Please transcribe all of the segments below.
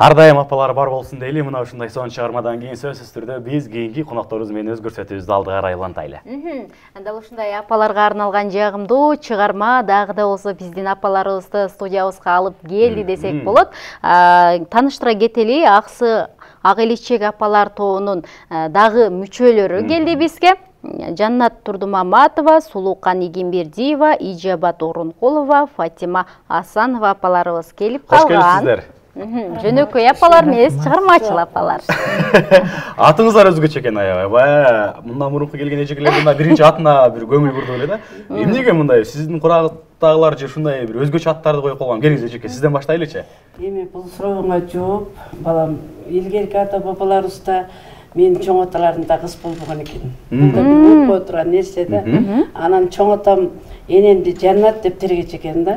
Ар дайым апалар бар болсын дейли, мына ушундай сонун чыгармадан кийин сөзсүз түрдө биз кийинки конокторубуз менен өз көрсөтүүбүздү алдыга карай айлантайлы. Анда ушундай апаларга арналган жагымдуу чыгарма дагы да болсо биздин апаларыбызды студиябызга алып келди десек болот. Тааныштыра кетели, Ак Эличек апалар тобунун дагы мүчөлөрү келди бизге. Жаннат Турдумаматова, Сулукан Игимбердиева, Ижабат Орункулова, Фатима Асанова апаларыбыз келип калган. Кош келипсиздер. Жөнөкөй апалар эмес, чыгармачыл апалар. Атыңыздар өзгөчө экен аябай. Мындан мурунку келген эжекелердин биринчи атына бир көңүл бурду эле да. Эмнеге мындай сиздин курагындагылар же ушундай бир өзгөчө аттарды коюп койгон? Келиңиз эжеке, сизден баштайлычы. Эми бул сурооңо жооп, балам, илгерки ата бабаларыбызда мен чоң аталарында кыз болбогон экен. Бул да бир өтпөй турган нерсе да. Анан чоң атам энемди жаннат деп тергечекен да.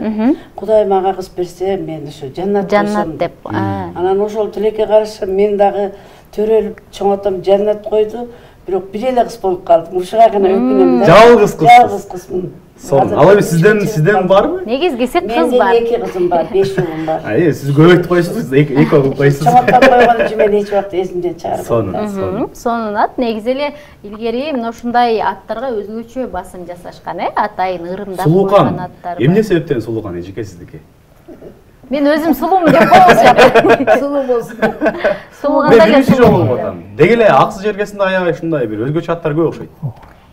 Кудай мага кыз берсе, мен ушу жаннат болсом деп. Анан ошол тилекке каршы мен дагы төрөлүп чоң атам жаннат койду, бирок бир эле кыз болуп калдым. Ушуга гана өкүнөм да. Жалгыз кыз. Жалгыз кызмын. Ал эми сизден барбы? Негизгиси кыз бар. Менде 2 кызым бар, 5 уулум бар. Сиз көбөйтүп койсуңуз, 2 кылып койсуңуз. Чоң атам койгон үчүн мен эч убакта эсимден чыгарбайм. Сонун ат. Негизи эле илгери мына ушундай аттарга өзгөчө басым жасашкан, атайын ырымдап койгон аттар. Эмне себептен Сулукан эжеке сиздики? Мен өзүм сулуумун деп коебуз. Сулуу болсун. Сулууганда эле сулуу. Деги эле Аксы жергесинде аябай ушундай бир өзгөчө аттар көп окшойт.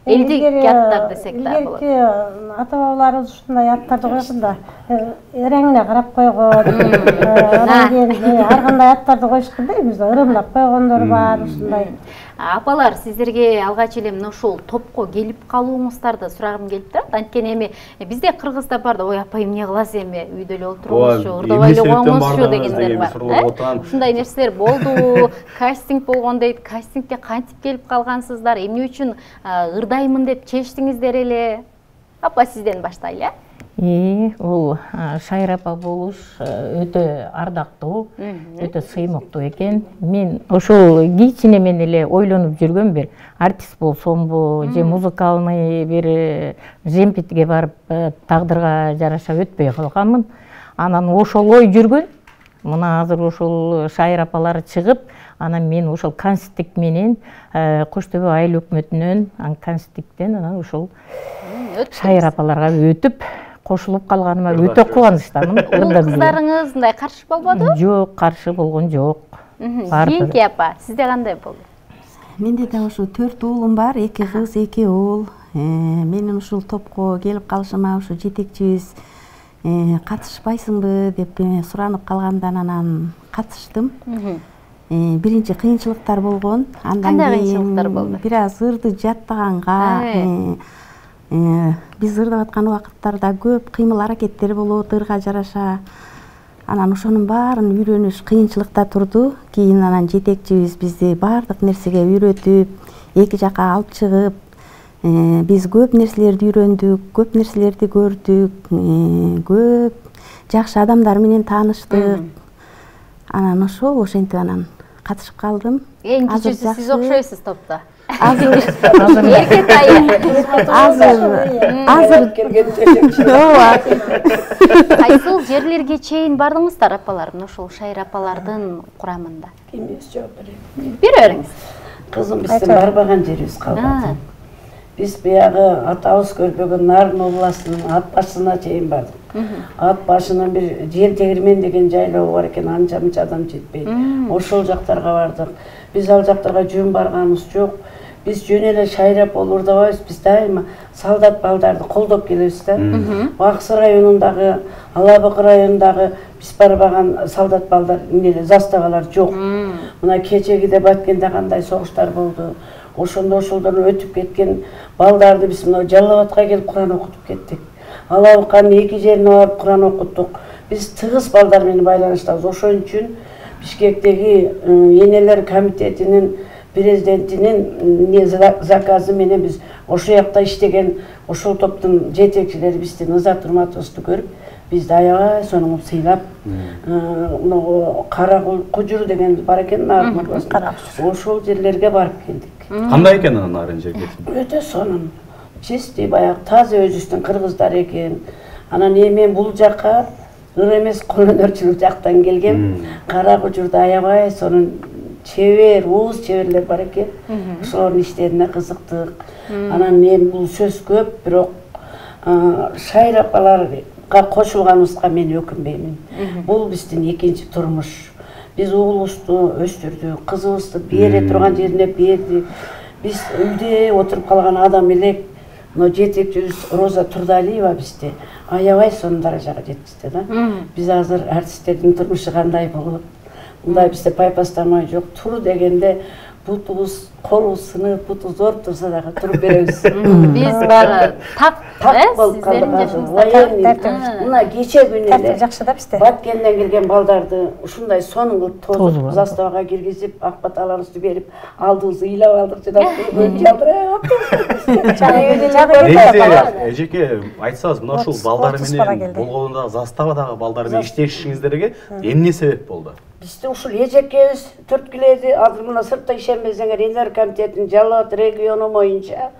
Элдик аттар десек да болот. Ата бабаларыбыз ушундай аттарды койгонда эреңине карап койгон. Анан кийин ар кандай аттарды коюшкан да, эмес ырымдап койгондор бар ушундай. Апалар, сиздерге алгач эле мына ушул топко келип калууңуздарды сурагым келип турат. Анткени эми бизде Кыргызда бар да, ой апай эмне кыласыз эми, үйдө эле отурмузчу, ырдабай эле коңузчу дегендер бар. Ушундай нерселер болду, кастинг болгон дейт. Кастингке кантип келип калгансыздар? Эмне үчүн ырдаймын деп чечтиңиздер эле? Апа, сизден баштайлы. Ол Шайыр апа болуш өтө ардактуу, өтө сыймыктуу экен. Мен ошол кичине мен эле ойлонуп жүргөм, бир артист болсомбу, же музыкалный бир жемпитке барып тагдырга жараша өтпөй калганмын. Анан ошол ой жүргөн. Мына азыр ошол Шайыр апалар чыгып, анан мен ошол констик менен Кош Төбө айыл өкмөтүнөн, констиктен анан ошол Шайыр апаларга өтүп кошулуп калганыма өтө кубанычтамын. Кыздарыңыз мындай каршы болбоду? Жок, каршы болгон жок. Кийинки апа, сизде кандай болду? Менде да ошо 4 уулум бар, 2 кыз, 2 уул. Менин ушул топко келип калышыма ушу жетекчибиз катышпайсыңбы деп суранып калгандан анан катыштым. Биринчи кыйынчылыктар болгон. Кандай кыйынчылыктар болду? Бир аз ырды жаттаганга, биз ырдап аткан убакыттарда көп кыймыл аракеттер болот, ырга жараша. Анан ошонун баарын үйрөнүш кыйынчылыкта турду. Кийин анан жетекчибиз бизди баардык нерсеге үйрөтүп, эки жака алып чыгып, биз көп нерселерди үйрөндүк, көп нерселерди көрдүк, көп жакшы адамдар менен тааныштык. Анан ошентип анан катышып калдым. Эң кичүүсү сиз окшойсуз топто. Азыр кайсыл жерлерге чейин бардыңыздар апалар, ошол Шайыр апалардын курамында? Эмес жооп берем. Бир өрүңүз. Кызым, биздин барбаган жерибиз калбады. Биз биягы атабыз көрбөгөн Нарын областынын ат башына чейин бардык. Ат башынан бир жер тегирмен деген жайлоо бар экен, анча-мынча адам жетпейт. Ошол жактарга бардык. Биз ал жактарга жөн барганыбыз жок. Биз жөн эле шайрап ырдабайбыз, биз дайыма солдат балдарды колдоп келебиз да. Аксы районундагы, Алабык районундагы биз барбаган солдат балдар, эмне заставалар жок. Мына кечегиде Баткенде кандай согуштар болду. Ошолдон өтүп кеткен балдарды биз мына Жалал Абадка келип Куран окутуп кеттик. Алабыккан 2 жерине барып Куран окуттук. Биз тыгыз балдар менен байланыштабыз. Ошон үчүн Бишкектеги энелер комитетинин президентинин заказы менен биз ошол жакта иштеген ошол топтун жетекчилери биздин Ызат Урматовду көрүп, бизди аябай сонун сыйлап, Кара Кужур деген бар экен, ошол жерлерге барып келдик. Кандай экен анан арын жерге? Өтө сонун. Чисти баягы таза өзүбүздүн кыргыздар экен. Анан мен бул жакка ыр эмес кол өнөрчүлүк жактан келген. Кара кужурда аябай сонун чебер, ууз чеберлер бар экен. Ошолордун иштерине кызыктык. Анан мен бул сөз көп, бирок Шайыр апаларга кошулганыбызга мен өкүнбөймүн. Бул биздин экинчи турмуш. Биз уулубузду өстүрдүк, кызыбызды бере турган жерине бердик. Биз үйдө отуруп калган адам элек, мына жетекчибиз Роза Турдалиева бизди аябай сонун даражага жеткизди да. Биз азыр артисттердин турмушу кандай болот? Мындай бизде пайпастамай жок. Тур дегенде бутубуз, колубуз сынып, буту зор турса дагы туруп беребиз. Биз бары так болуп калдык. Мына кече күнү эле жакшы да бизде. Баткенден келген балдарды ушундай сонун кылып тозуп, заставага киргизип, ак баталарыбызды берип, алдыбызды ыйлап алдык жана жалдырап. Эжеке, айтсаңыз, мына ушул балдар менен болгондагы заставадагы балдар менен иштешиңиздерге эмне себеп болду? Бизде ушул эжекебиз түрткүледи, азыр мына сыртта ишенбесеңер, Энер комитетинин Жалал Абад региону боюнча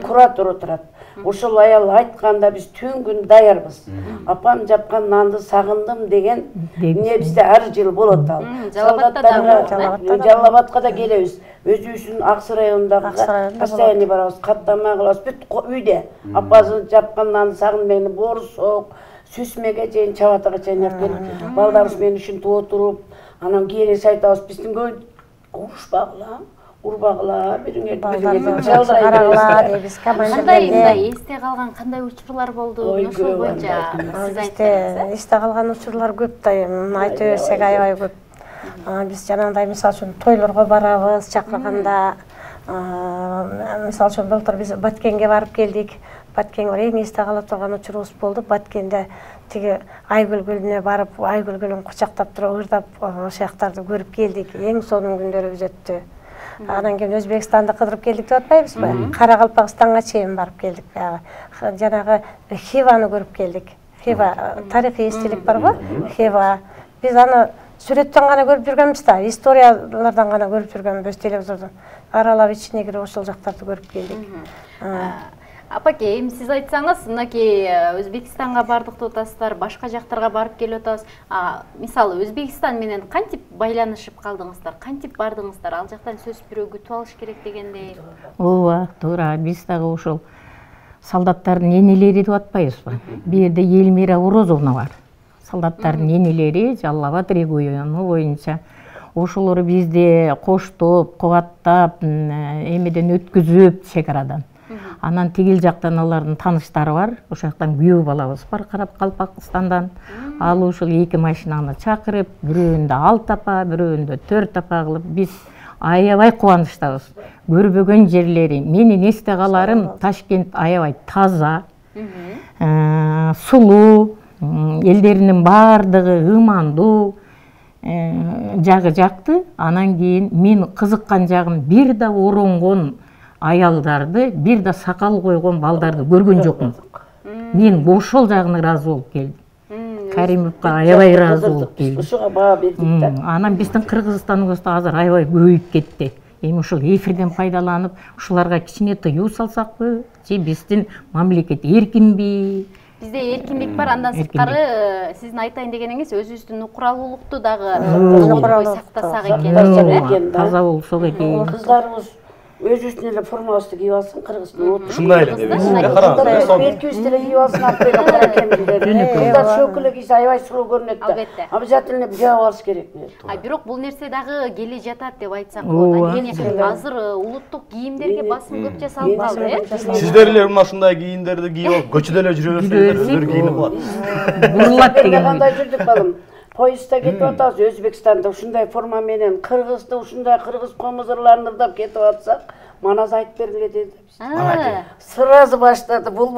куратор отурат. Ошол аял айтканда биз түн күн даярбыз. Апам жапкан нанды сагындым деген эмне бизде ар жыл болот ал. Жалал Абадка да келебиз. Өзүбүздүн Аксы районундагы постоянный барабыз, каттама кылабыз. Бүт үйдө апасы жапкан нанды сагындым деген борсок, сүсмеге чейин, чабатага чейин келип, балдарыбыз менен ушинтип отуруп, анан кийин айтабыз, биздин көй урушпагыла, урбагыла, бириңерди жалдырагыла дейбиз. Кандай эсте калган кандай учурлар болду? Ошол боюнча сиз айтсаңыз. Эсте калган учурлар көп да, айта берсек аябай көп. Биз жанагындай мисалы үчүн тойлорго барабыз, чакырганда, мисалы үчүн былтыр биз Баткенге барып келдик. Баткенге эң эсте кала турган учурубуз болду. Баткенде тиги Айгүл гүлүнө барып, Айгүл гүлүн кучактап туруп, ырдап, ошол жактарды көрүп келдик. Эң сонун күндөрүбүз өттү. Анан кийин Өзбекстанды кыдырып келдик деп атпайбызбы? Каракалпакстанга чейин барып келдик. Жанагы Хиваны көрүп келдик. Хива тарыхый эстелик барбы? Хива. Биз аны сүрөттөн гана көрүп жүргөнбүз да, историялардан гана көрүп жүргөнбүз телевизордон. Аралап ичине кирип ошол жактарды көрүп келдик. Апаке, эми сиз айтсаңыз, мынакей Өзбекстанга бардык деп атасыздар, башка жактарга барып келип атабыз. Мисалы, Өзбекстан менен кантип байланышып калдыңыздар, кантип бардыңыздар? Ал жактан сөз бирөө күтүп алыш керек дегендей. Ооба, туура. Биз дагы ошол солдаттардын энелери деп атпайбызбы? Бул жерде Элмира Орозовна бар. Солдаттардын энелери Жалал Абад региону боюнча ошолор бизди коштоп, кубаттап, эмеден өткүзүп чегарадан. Анан тигил жактан алардын тааныштары бар. Ошол жактан күйөө балабыз бар, Каракалпакстандан. Ал ушул эки машинаны чакырып, бирөөндө 6 апа, бирөөндө 4 апа кылып, биз аябай кубанычтабыз. Көрбөгөн жерлери, менин эсте каларым Ташкент аябай таза, сулуу, элдеринин бардыгы ымандуу, жагы жакты. Анан кийин мен кызыккан жагым бир да оронгон аялдарды, бир да сакал койгон балдарды көргөн жокмун. Мен ошол жагына ыраазы болуп келдим. Каримовго аябай ыраазы болуп келдим. Ушуга баа бердик да. Анан биздин Кыргызстаныбыз да азыр аябай көбөйүп кетти. Эми ушул эфирден пайдаланып, ушуларга кичине тыюу салсакпы, же биздин мамлекет эркинби? Бизде эркиндик бар, андан сырткары сиздин айтайын дегениңиз өзүбүздүн укуралуулукту дагы сактасак экен. Таза болсок экен. Кыздарыбыз өзүбүздүн эле формабызды кийип алсын, кыргыздын отур. Ушундай эле дейбиз. Караңыз, Беркибизди эле кийип алсын, аппеле кара кемирлерди. Кыздар шөкөлө кийсе аябай сулуу көрүнөт да. Обязательно жаап алыш керек. Бирок бул нерсе дагы келе жатат деп айтсак болот. Анткени азыр улуттук кийимдерге басым көп жасалып калды. Сиздер эле мына ушундай кийимдерди кийип алып, көчөдө эле жүрө берсеңиздер, өздөрү кийинип калат. Бурулат деген. Кандай жүрдүк балым? Поездда кетип атабыз, Өзбекстанда ушундай форма менен кыргызды, ушундай кыргыз комузырларын ырдап кетип атсак, манас айтып бергиле деди. Сразу баштады, бул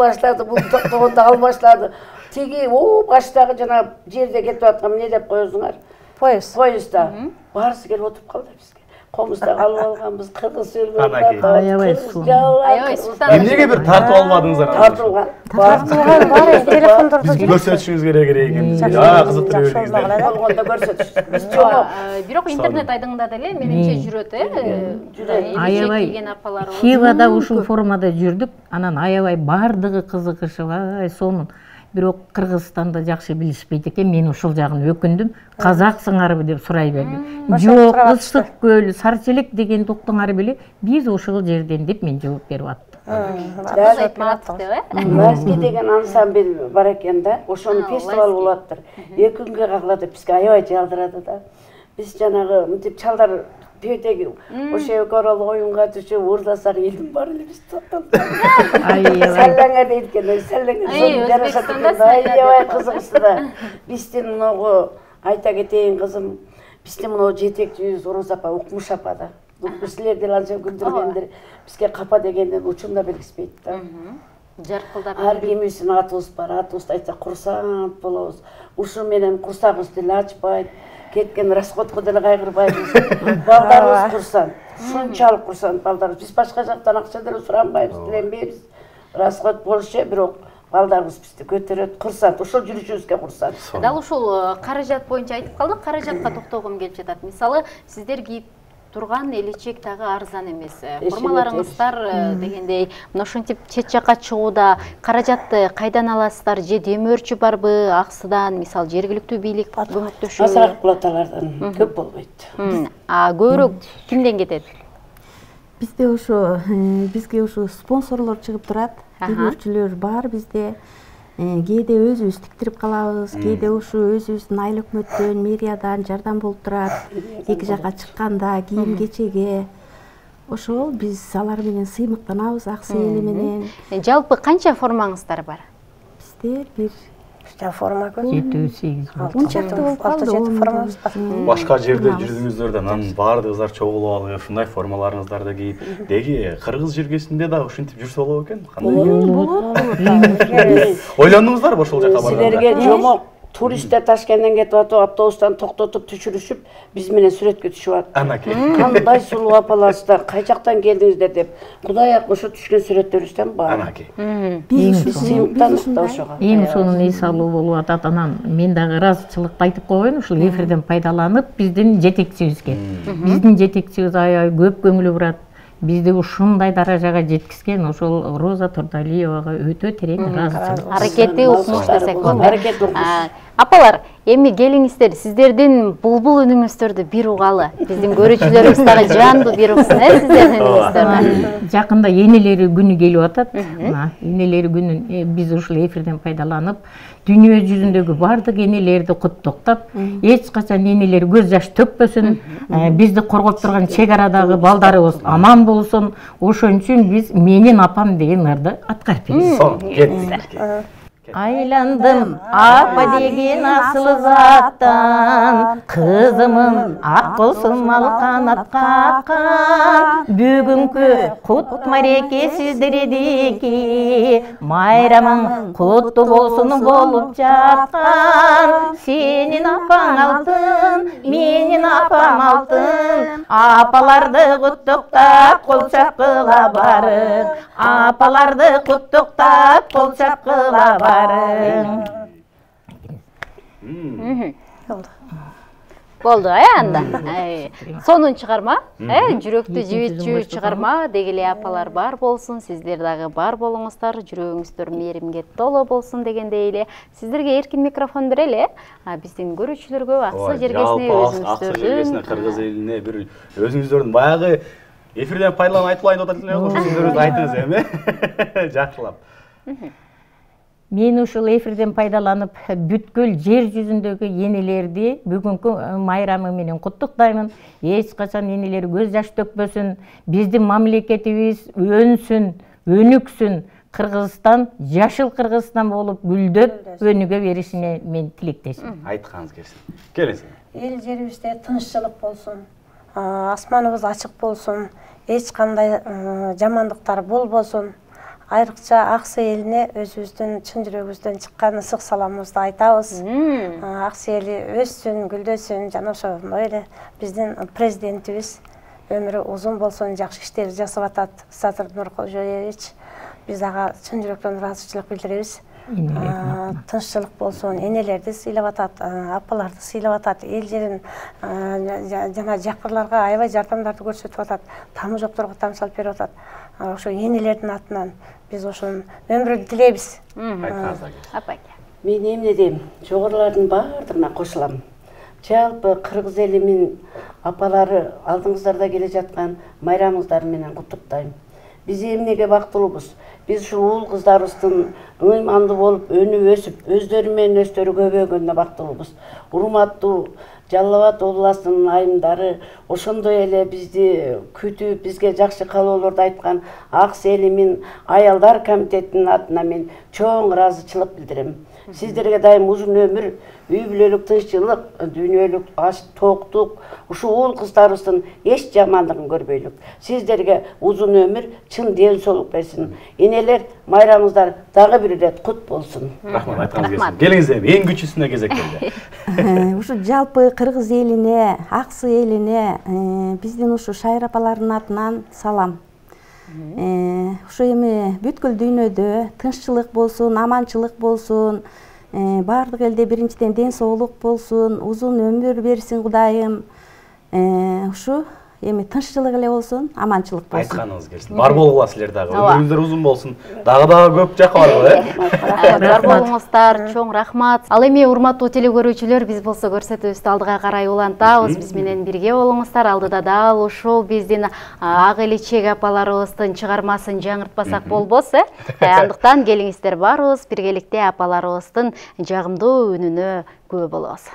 токтогондо ал баштады. Тиги баштагы жана жерде кетип аткан эмне деп коесуңар? Поездда. Баарысы келип отуруп калды бизге. Комузда алып алганбыз, кыргыз сөйлөп аябай суу. Эмнеге бир тартып албадыңыздар? Тартылган. Баары телефондордо Бизге көрсөтүшүңүз керек экен. Кызыктырып жүргүңүздөр. Болгондо көрсөтүш. Биз жок. Бирок интернет айдыңда деле менимче жүрөт, Аябай. Хивада ушул формада жүрдүк, анан аябай бардыгы кызыгышып, сонун. бирок Кыргызстанда жакшы билишпейт экен. Мен ушул жагын өкүндүм. Казаксыңарбы деп сурай берди. Жок, ысык көл, Сарчелек деген токтоңар беле биз ушул жерден деп мен жооп берип аттым. Ласки деген ансамбль бар экен да, ошонун фестивал болуп аттыр. 2 күнгө кагылат, бизге аябай жалдырады да. Биз жанагы мынтип чалдар Петеги ошо көрөл оюнга түшүп уурдасак элдин баары эле биз токтолуп. Саллаңа дейт экен, саллаңа. Жарашат экен, аябай кызыгышты да. Биздин могу айта кетейин кызым, биздин мына жетекчибиз Орозо апа, Укмуш апа да. Силерди анча күндүргендер бизге капа дегенден учунда белгиспейт да. Жаркылдап. Ар кимибиздин атыбыз бар, атыбызды айтсак курсант болобуз. Ушу менен курсагыбыз деле ачпайт. Кеткен расходко деле кайгырбайбыз. Балдарыбыз курсант. Ушунчалык курсант балдарыбыз. Биз башка жактан акча деле суранбайбыз, диленбейбиз. Расход болушу, бирок балдарыбыз бизди көтөрөт, курсант. Ошол жүрүшүбүзгө курсант. Дал ушул каражат боюнча айтып калдык, каражатка токтогум келип жатат. Мисалы, сиздер кийип турган элечек дагы арзан эмес. Формаларыңыздар дегендей, мына ушинтип чет жакка чыгууда каражатты кайдан аласыздар? Же демөөрчү барбы аксыдан, мисалы жергиликтүү бийлик көмөктөшүү? Азыраак платалардан көп болбойт. Көбүрөөк кимден кетет? Бизде ошо бизге ошо спонсорлор чыгып турат, демөөрчүлөр бар бизде. Кээде өзүбүз тиктирип калабыз, кээде ушу өзүбүздүн айыл өкмөттөн, мэриядан жардам болуп турат. Эки жакка чыкканда кийим кечеге. Ошол биз алар менен сыймыктанабыз, аксы эли менен. Жалпы канча формаңыздар бар? Бизде бир форма көп. 7-8 формабыз бар. Башка жерде жүрдүңүздөр да, анан баардыгыңыздар чогулуп алып, ушундай формаларыңыздарды кийип, деги кыргыз жергесинде да ушинтип жүрсө болот экен. Кандай? Ойлондуңуздарбы ошол жака барганда? Силерге жомок туристтер Ташкенттен кетип атып, автобустан токтотуп түшүрүшүп, биз менен сүрөткө түшүп атты. Анаке. Кандай сулуу апаларсыздар, кай жактан келдиңиздер деп. Кудай ак ошо түшкөн сүрөттөрүбүздөн бар. Анаке. Биз сыймыктандык да ошого. Эң сонун эс алуу болуп атат. Анан мен дагы ыраазычылыкты айтып коеюн, ушул эфирден пайдаланып биздин жетекчибизге. Биздин жетекчибиз аябай көп көңүлү бурат. Бизди ушундай даражага жеткизген ошол Роза Турдалиевага өтө терең ыраазычылык. Аракети Укмуш десек болот. Аракет Укмуш. Апалар, эми келиңиздер, сиздердин булбул үнүңүздөрдү бир угалы. Биздин көрүүчүлөрүбүз дагы жандуу бир уксын, сиздердин үнүңүздөрдү. Жакында энелери күнү келип атат. Энелери күнүн биз ушул эфирден пайдаланып, дүйнө жүзүндөгү бардык энелерди куттуктап, эч качан энелер көз жаш төкпөсүн, бизди коргоп турган чек арадагы балдарыбыз аман болсун. Ошон үчүн биз менин апам деген ырды аткарып беребиз. Айландым апа деген асыл заттан, кызымын ак болсун мал канат каккан. Бүгүнкү кут мареке сиздердики, майрамың куттуу болсун болуп жаткан. Сенин апаң алтын, менин апам алтын, апаларды куттуктап кол чапкыла барын, апаларды куттуктап кол чапкыла барын. Болду, анда. Сонун чыгарма, жүрөктү жибитчү чыгарма дегеле апалар бар болсун, сиздер дагы бар болуңуздар, жүрөгүңүздөр мээримге толо болсун дегендей эле. Сиздерге эркин микрофон берели, биздин көрүүчүлөргө аксы жергесине өзүңүздөрдүн кыргыз элине бир өзүңүздөрдүн баягы эфирден пайдаланып айтылайын деп атат эле, сиздердү айтыңыз эми. Жакшылап. Мен ушул эфирден пайдаланып, бүткүл жер жүзүндөгү энелерди бүгүнкү майрамы менен куттуктаймын. Эч качан энелер көз жаш төкпөсүн, биздин мамлекетибиз өнсүн, өнүксүн. Кыргызстан жашыл Кыргызстан болуп гүлдөп өнүгө беришине мен тилектешмин. Айтканыңыз келсин. Келесиң. Эл жерибизде тынччылык болсун, асманыбыз ачык болсун, эч кандай жамандыктар болбосун. Айрыкча Аксы элине өзүбүздүн чын жүрөгүбүздөн чыккан ысык саламыбызды айтабыз. Аксы эли өссүн, гүлдөсүн, жана ошондой эле биздин президентибиз өмүрү узун болсун, жакшы иштер жасап атат Садыр Нуркожоевич. Биз ага чын жүрөктөн ыраазычылык билдиребиз. Тынччылык болсун, энелерди сыйлап атат, апаларды сыйлап атат, эл жерин жана жакырларга аябай жардамдарды көрсөтүп атат, тамы жокторго там салып берип атат. Ошо энелердин атынан биз ошонун өмүрүн тилейбиз. Апаке. Мен эмне дейм, жогорулардын баардыгына кошулам. Жалпы кыргыз элимин апалары алдыңыздарда келе жаткан майрамыңыздар менен куттуктайм. Биз эмнеге бактылуубуз? Биз ушу уул кыздарыбыздын ыймандуу болуп, өнүп өсүп, өздөрү менен өздөрү көбөйгөнүнө бактылуубуз. Урматтуу Жалал Абад областынын айымдары ошондой эле бизди күтүп, бизге жакшы каалоолорду айткан Акс элимин аялдар комитетинин атынан мен чоң ыраазычылык билдирем. Сиздерге дайым узун өмүр, үй бүлөлүк тынччылык, дүйнөлүк аш токтук, ушу уул кыздарыбыздын эч жамандыгын көрбөйлүк. Сиздерге узун өмүр, чын ден соолук берсин. Энелер, майрамыңыздар дагы бир ирет кут болсун. Рахмат, айтканыңыз келсин. Келиңиз эми эң күчүсүнө кезек келди. Ушу жалпы кыргыз элине, Аксы элине, биздин ушу Шайыр апалардын атынан салам. Ушу эми бүткүл дүйнөдө тынччылык болсун, аманчылык болсун, баардык элде биринчиден ден соолук болсун, узун өмүр берсин Кудайым. Ушу эми тынччылык эле болсун, аманчылык болсун. Айтканыңыз келсин. Бар болгула силер дагы. Өмүрүңүздөр узун болсун. Дагы көп жакка баргыла, Бар болуңуздар, чоң рахмат. Ал эми урматтуу телекөрүүчүлөр, биз болсо көрсөтүүбүздү алдыга карай улантабыз. Биз менен бирге болуңуздар. Алдыда дал ушул биздин ак эличек апаларыбыздын чыгармасын жаңыртпасак болбос, Андыктан келиңиздер барыбыз биргеликте апаларыбыздын жагымдуу үнүнө күбө болобуз.